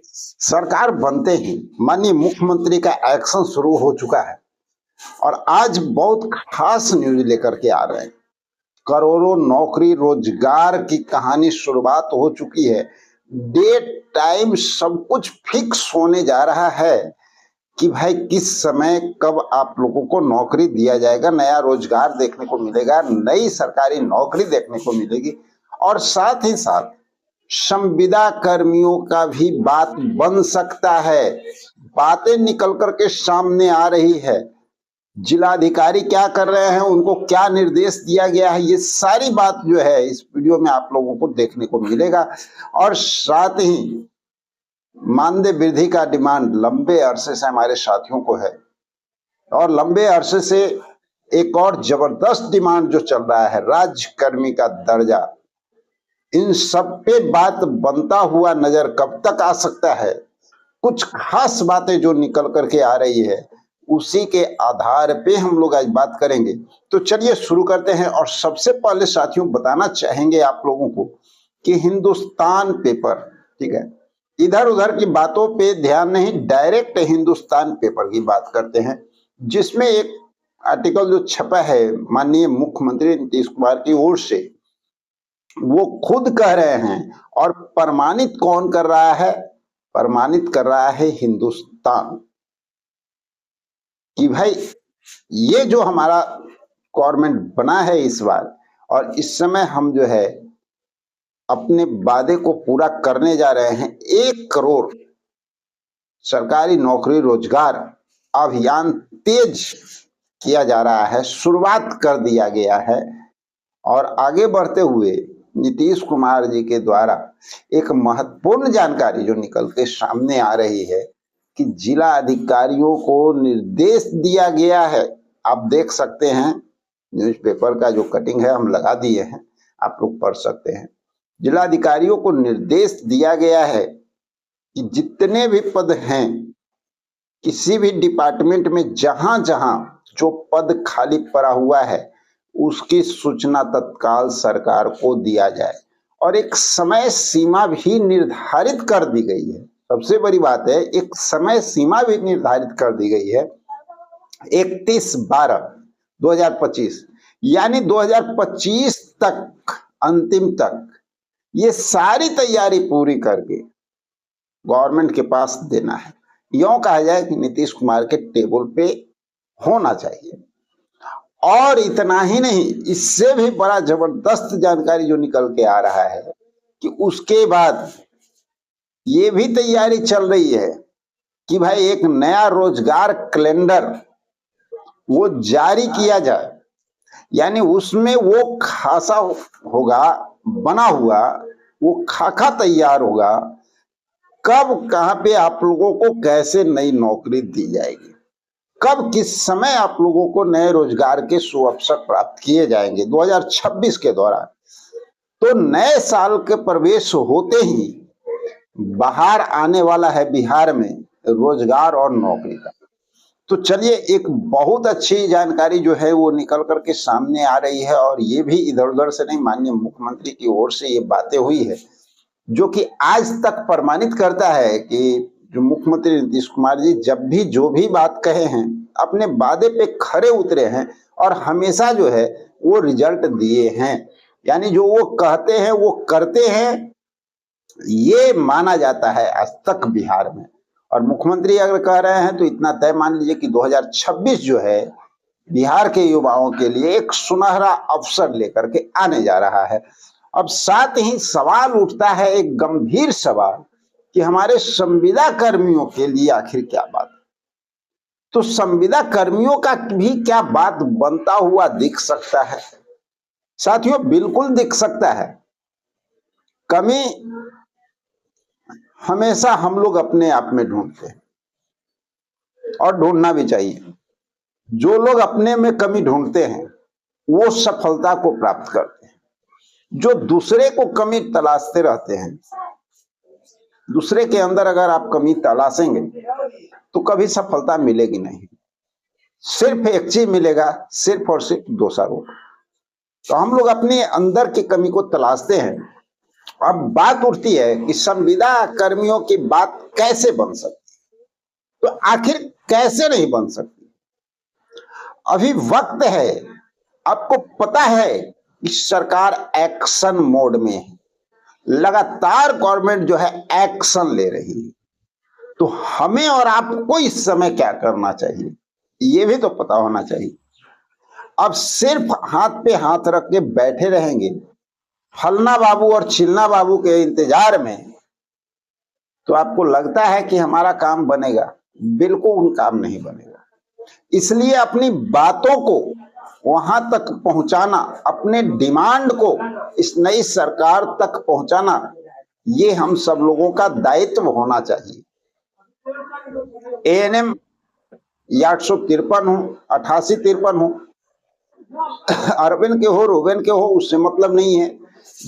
सरकार बनते ही माननीय मुख्यमंत्री का एक्शन शुरू हो चुका है और आज बहुत खास न्यूज लेकर के आ रहे हैं। करोड़ों नौकरी रोजगार की कहानी शुरुआत हो चुकी है। डेट टाइम सब कुछ फिक्स होने जा रहा है कि भाई किस समय कब आप लोगों को नौकरी दिया जाएगा, नया रोजगार देखने को मिलेगा, नई सरकारी नौकरी देखने को मिलेगी। और साथ ही साथ संविदा कर्मियों का भी बात बन सकता है। बातें निकल करके सामने आ रही है। जिलाधिकारी क्या कर रहे हैं, उनको क्या निर्देश दिया गया है, ये सारी बात जो है इस वीडियो में आप लोगों को देखने को मिलेगा। और साथ ही मानदेय वृद्धि का डिमांड लंबे अरसे से हमारे साथियों को है और लंबे अरसे से एक और जबरदस्त डिमांड जो चल रहा है राज्यकर्मी का दर्जा। इन सब पे बात बनता हुआ नजर कब तक आ सकता है। कुछ खास बातें जो निकल करके आ रही है उसी के आधार पे हम लोग आज बात करेंगे। तो चलिए शुरू करते हैं। और सबसे पहले साथियों बताना चाहेंगे आप लोगों को कि हिंदुस्तान पेपर, ठीक है, इधर उधर की बातों पे ध्यान नहीं, डायरेक्ट हिंदुस्तान पेपर की बात करते हैं, जिसमें एक आर्टिकल जो छपा है माननीय मुख्यमंत्री नीतीश कुमार की ओर से, वो खुद कह रहे हैं और प्रमाणित कौन कर रहा है, प्रमाणित कर रहा है हिंदुस्तान, कि भाई ये जो हमारा गवर्नमेंट बना है इस बार और इस समय हम जो है अपने वादे को पूरा करने जा रहे हैं। 1 करोड़ सरकारी नौकरी रोजगार अभियान तेज किया जा रहा है, शुरुआत कर दिया गया है। और आगे बढ़ते हुए नीतीश कुमार जी के द्वारा एक महत्वपूर्ण जानकारी जो निकल के सामने आ रही है कि जिला अधिकारियों को निर्देश दिया गया है। आप देख सकते हैं, न्यूज़पेपर का जो कटिंग है हम लगा दिए हैं, आप लोग पढ़ सकते हैं। जिला अधिकारियों को निर्देश दिया गया है कि जितने भी पद हैं किसी भी डिपार्टमेंट में, जहां जहां जो पद खाली पड़ा हुआ है उसकी सूचना तत्काल सरकार को दिया जाए और एक समय सीमा भी निर्धारित कर दी गई है। सबसे बड़ी बात है, एक समय सीमा भी निर्धारित कर दी गई है 31/12/2025, यानी 2025 तक, अंतिम तक ये सारी तैयारी पूरी करके गवर्नमेंट के पास देना है। यूं कहा जाए कि नीतीश कुमार के टेबल पे होना चाहिए। और इतना ही नहीं, इससे भी बड़ा जबरदस्त जानकारी जो निकल के आ रहा है कि उसके बाद ये भी तैयारी चल रही है कि भाई एक नया रोजगार कैलेंडर वो जारी किया जाए, यानी उसमें वो खासा होगा बना हुआ, वो खाका तैयार होगा, कब कहां पे आप लोगों को कैसे नई नौकरी दी जाएगी, कब किस समय आप लोगों को नए रोजगार के सुअवसर प्राप्त किए जाएंगे 2026 के दौरान। तो नए साल के प्रवेश होते ही बाहर आने वाला है बिहार में रोजगार और नौकरी का। तो चलिए, एक बहुत अच्छी जानकारी जो है वो निकल करके सामने आ रही है और ये भी इधर उधर से नहीं, माननीय मुख्यमंत्री की ओर से ये बातें हुई है जो कि आज तक प्रमाणित करता है कि जो मुख्यमंत्री नीतीश कुमार जी जब भी जो भी बात कहे हैं अपने वादे पे खरे उतरे हैं और हमेशा जो है वो रिजल्ट दिए हैं, यानी जो वो कहते हैं वो करते हैं, ये माना जाता है आज तक बिहार में। और मुख्यमंत्री अगर कह रहे हैं तो इतना तय मान लीजिए कि 2026 जो है बिहार के युवाओं के लिए एक सुनहरा अवसर लेकर के आने जा रहा है। अब साथ ही सवाल उठता है, एक गंभीर सवाल, कि हमारे संविदा कर्मियों के लिए आखिर क्या बात। तो संविदा कर्मियों का भी क्या बात बनता हुआ दिख सकता है साथियों? बिल्कुल दिख सकता है। कमी हमेशा हम लोग अपने आप में ढूंढते हैं और ढूंढना भी चाहिए। जो लोग अपने में कमी ढूंढते हैं वो सफलता को प्राप्त करते हैं। जो दूसरे को कमी तलाशते रहते हैं, दूसरे के अंदर अगर आप कमी तलाशेंगे तो कभी सफलता मिलेगी नहीं। सिर्फ एक चीज मिलेगा, सिर्फ और सिर्फ दोषारोप। तो हम लोग अपने अंदर की कमी को तलाशते हैं अब बात उठती है कि संविदा कर्मियों की बात कैसे बन सकती, तो आखिर कैसे नहीं बन सकती। अभी वक्त है, आपको पता है कि सरकार एक्शन मोड में है, लगातार गवर्नमेंट जो है एक्शन ले रही है। तो हमें और आपको इस समय क्या करना चाहिए, ये भी तो पता होना चाहिए। अब सिर्फ हाथ पे हाथ रख के बैठे रहेंगे फलना बाबू और चिलना बाबू के इंतजार में, तो आपको लगता है कि हमारा काम बनेगा? बिल्कुल काम नहीं बनेगा। इसलिए अपनी बातों को वहां तक पहुंचाना, अपने डिमांड को इस नई सरकार तक पहुंचाना, ये हम सब लोगों का दायित्व होना चाहिए। एएनएम 853 हो, 8853 हो, अरविंद के हो, रूबेन के हो, उससे मतलब नहीं है।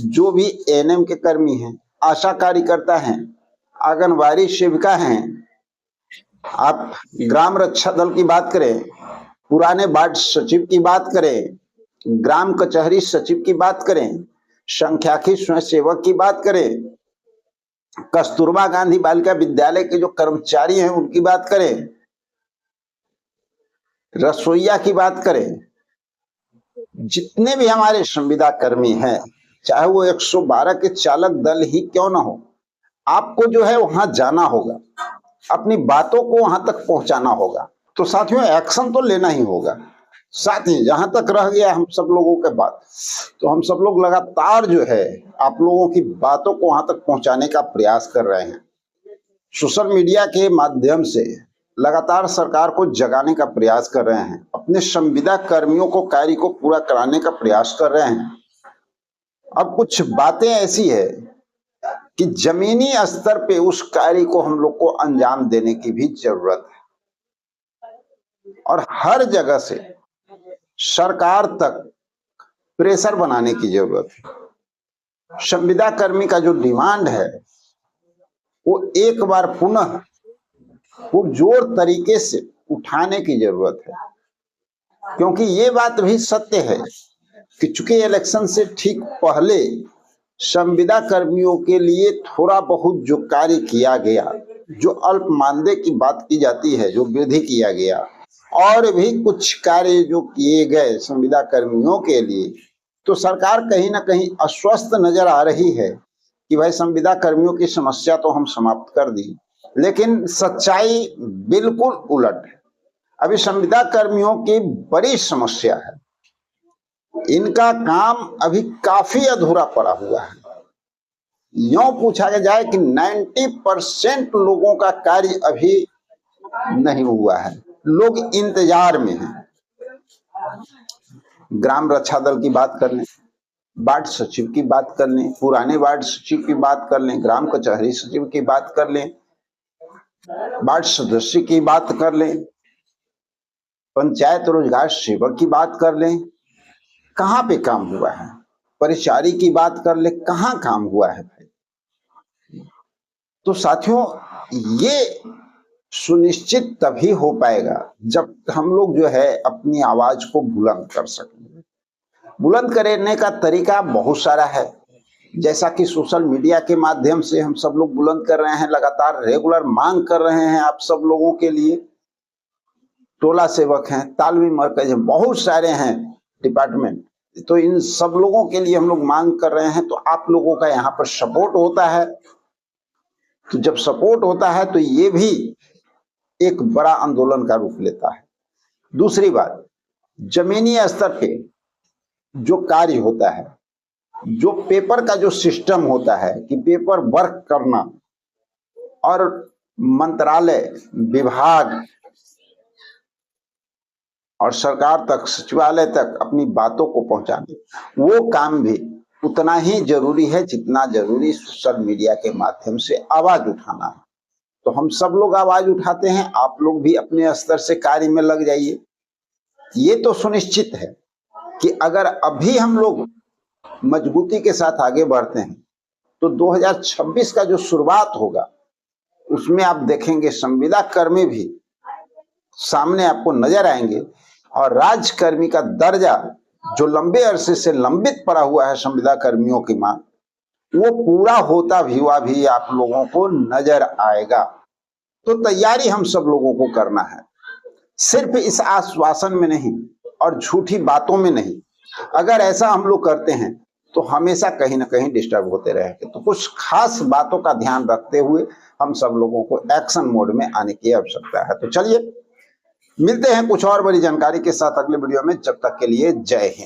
जो भी एएनएम के कर्मी हैं, आशा कार्यकर्ता हैं, आंगनबाड़ी सेविका हैं, आप ग्राम रक्षा दल की बात करें, पुराने वार्ड सचिव की बात करें, ग्राम कचहरी सचिव की बात करें, संख्याकी स्वयंसेवक की बात करें, कस्तूरबा गांधी बालिका विद्यालय के जो कर्मचारी हैं उनकी बात करें, रसोईया की बात करें, जितने भी हमारे संविदा कर्मी हैं, चाहे वो 112 के चालक दल ही क्यों ना हो, आपको जो है वहां जाना होगा, अपनी बातों को वहां तक पहुंचाना होगा। तो साथियों, एक्शन तो लेना ही होगा। साथ ही जहां तक रह गया हम सब लोगों के बात, तो हम सब लोग लगातार जो है आप लोगों की बातों को वहां तक पहुंचाने का प्रयास कर रहे हैं। सोशल मीडिया के माध्यम से लगातार सरकार को जगाने का प्रयास कर रहे हैं, अपने संविदा कर्मियों को कार्य को पूरा कराने का प्रयास कर रहे हैं। अब कुछ बातें ऐसी है कि जमीनी स्तर पे उस कार्य को हम लोग को अंजाम देने की भी जरूरत है, और हर जगह से सरकार तक प्रेशर बनाने की जरूरत है। संविदा कर्मी का जो डिमांड है वो एक बार पुनः पुरजोर तरीके से उठाने की जरूरत है, क्योंकि ये बात भी सत्य है कि चूंकि इलेक्शन से ठीक पहले संविदा कर्मियों के लिए थोड़ा बहुत जो कार्य किया गया, जो अल्प मानदेय की बात की जाती है, जो वृद्धि किया गया, और भी कुछ कार्य जो किए गए संविदा कर्मियों के लिए, तो सरकार कहीं ना कहीं अस्वस्थ नजर आ रही है कि भाई संविदा कर्मियों की समस्या तो हम समाप्त कर दी, लेकिन सच्चाई बिल्कुल उलट है। अभी संविदा कर्मियों की बड़ी समस्या है, इनका काम अभी काफी अधूरा पड़ा हुआ है। यूं पूछा जाए कि 90% लोगों का कार्य अभी नहीं हुआ है, लोग इंतजार में हैं। ग्राम रक्षा दल की बात कर लें, वार्ड सचिव की बात कर लें, पुराने वार्ड सचिव की बात कर लें, ग्राम कचहरी सचिव की बात कर लें, वार्ड सदस्य की बात कर लें, पंचायत रोजगार सेवक की बात कर लें, कहाँ पे काम हुआ है? परिचारी की बात कर ले, कहाँ काम हुआ है भाई? तो साथियों, ये सुनिश्चित तभी हो पाएगा जब हम लोग जो है अपनी आवाज को बुलंद कर सकेंगे। बुलंद करने का तरीका बहुत सारा है, जैसा कि सोशल मीडिया के माध्यम से हम सब लोग बुलंद कर रहे हैं, लगातार रेगुलर मांग कर रहे हैं आप सब लोगों के लिए। टोला सेवक हैं, तालमी मरकज हैं, बहुत सारे हैं डिपार्टमेंट, तो इन सब लोगों के लिए हम लोग मांग कर रहे हैं। तो आप लोगों का यहाँ पर सपोर्ट होता है, तो जब सपोर्ट होता है तो ये भी एक बड़ा आंदोलन का रूप लेता है। दूसरी बात, जमीनी स्तर पे जो कार्य होता है, जो पेपर का जो सिस्टम होता है कि पेपर वर्क करना और मंत्रालय, विभाग और सरकार तक, सचिवालय तक अपनी बातों को पहुंचाने, वो काम भी उतना ही जरूरी है जितना जरूरी सोशल मीडिया के माध्यम से आवाज उठाना है। तो हम सब लोग आवाज उठाते हैं, आप लोग भी अपने स्तर से कार्य में लग जाइए। ये तो सुनिश्चित है कि अगर अभी हम लोग मजबूती के साथ आगे बढ़ते हैं तो 2026 का जो शुरुआत होगा उसमें आप देखेंगे संविदा कर्मी भी सामने आपको नजर आएंगे, और राजकर्मी का दर्जा जो लंबे अरसे से लंबित पड़ा हुआ है संविदा कर्मियों की मांग, वो पूरा होता हुआ भी आप लोगों को नजर आएगा। तो तैयारी हम सब लोगों को करना है, सिर्फ इस आश्वासन में नहीं और झूठी बातों में नहीं। अगर ऐसा हम लोग करते हैं तो हमेशा कहीं ना कहीं डिस्टर्ब होते रहेंगे। तो कुछ खास बातों का ध्यान रखते हुए हम सब लोगों को एक्शन मोड में आने की आवश्यकता है। तो चलिए मिलते हैं कुछ और बड़ी जानकारी के साथ अगले वीडियो में। जब तक के लिए जय हिंद।